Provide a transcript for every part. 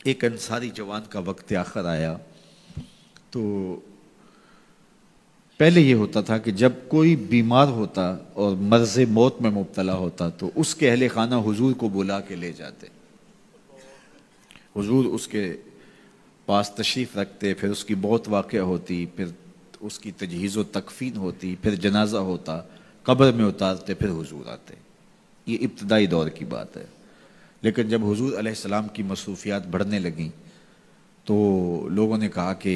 ایک انصاری جوان کا وقت آخر آیا تو پہلے یہ ہوتا تھا کہ جب کوئی بیمار ہوتا اور مرض موت میں مبتلا ہوتا تو اس کے اہل خانہ حضور کو بلا کے لے جاتے. حضور اس کے پاس تشریف رکھتے، پھر اس کی موت واقع ہوتی، پھر اس کی تجہیز و تکفین ہوتی، پھر جنازہ ہوتا، قبر میں اتارتے، پھر حضور آتے. یہ ابتدائی دور کی بات ہے. لیکن جب حضور علیہ السلام کی مصروفیات بڑھنے لگیں تو لوگوں نے کہا کہ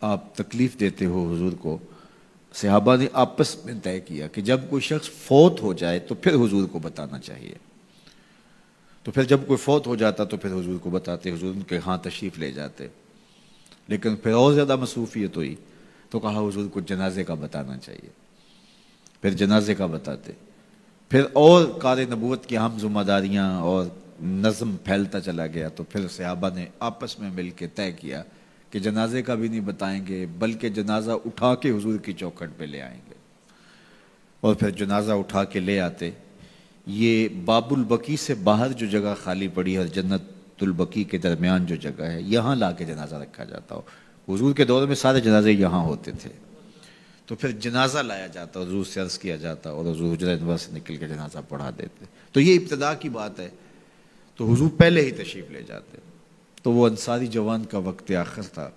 آپ تکلیف دیتے ہو حضور کو. صحابہ نے آپس میں طے کیا کہ جب کوئی شخص فوت ہو جائے تو پھر حضور کو بتانا چاہیے. تو پھر جب کوئی فوت ہو جاتا تو پھر حضور کو بتاتے، حضور ان کے ہاں تشریف لے جاتے. لیکن پھر اور زیادہ مصروفیت ہوئی تو کہا حضور کو جنازے کا بتانا چاہیے، پھر جنازے کا بتاتے. پھر اور کار نبوت کی اہم ذمہ داریاں اور نظم پھیلتا چلا گیا تو پھر صحابہ نے آپس میں مل کے طے کیا کہ جنازے کا بھی نہیں بتائیں گے بلکہ جنازہ اٹھا کے حضور کی چوکھٹ پہ لے آئیں گے. اور پھر جنازہ اٹھا کے لے آتے. یہ باب البقیع سے باہر جو جگہ خالی پڑی ہے، جنت البقیع کے درمیان جو جگہ ہے، یہاں لا کے جنازہ رکھا جاتا ہو. حضور کے دور میں سارے جنازے یہاں ہوتے تھے. تو پھر جنازہ لایا جاتا، حضور سے عرض کیا جاتا اور حضور حجرہ انور سے نکل کے جنازہ پڑھا دیتے. تو یہ ابتدا کی بات ہے. تو حضور پہلے ہی تشریف لے جاتے. تو وہ انصاری جوان کا وقت آخر تھا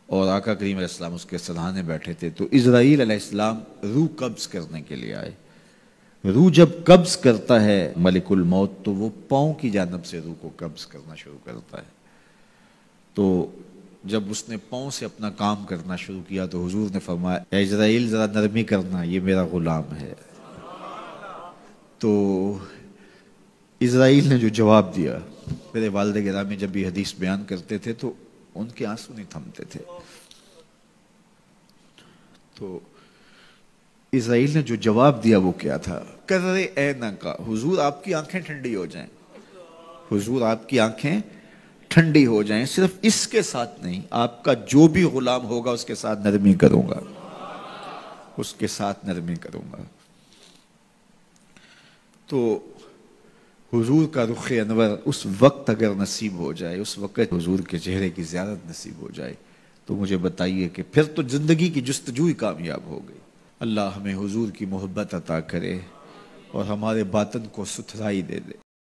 اور آقا کریم علیہ السلام اس کے سرحانے بیٹھے تھے. تو اسرائیل علیہ السلام روح قبض کرنے کے لیے آئے. روح جب قبض کرتا ہے ملک الموت تو وہ پاؤں کی جانب سے روح کو قبض کرنا شروع کرتا ہے. تو جب اس نے پاؤں سے اپنا کام کرنا شروع کیا تو حضور نے فرمایا اے اسرائیل ذرا نرمی کرنا، یہ میرا غلام ہے. تو اسرائیل نے جو جواب دیا، میرے والد گرامی جب بھی حدیث بیان کرتے تھے تو ان کے آنسو نہیں تھمتے تھے. تو اسرائیل نے جو جواب دیا وہ کیا تھا؟ کرے اینا کا، حضور آپ کی آنکھیں ٹھنڈی ہو جائیں، حضور آپ کی آنکھیں ٹھنڈی ہو جائیں. صرف اس کے ساتھ نہیں، آپ کا جو بھی غلام ہوگا اس کے ساتھ نرمی کروں گا، اس کے ساتھ نرمی کروں گا. تو حضور کا رخ انور اس وقت اگر نصیب ہو جائے، اس وقت حضور کے چہرے کی زیارت نصیب ہو جائے تو مجھے بتائیے کہ پھر تو زندگی کی جستجو ہی کامیاب ہو گئی. اللہ ہمیں حضور کی محبت عطا کرے اور ہمارے باطن کو ستھرائی دے دے.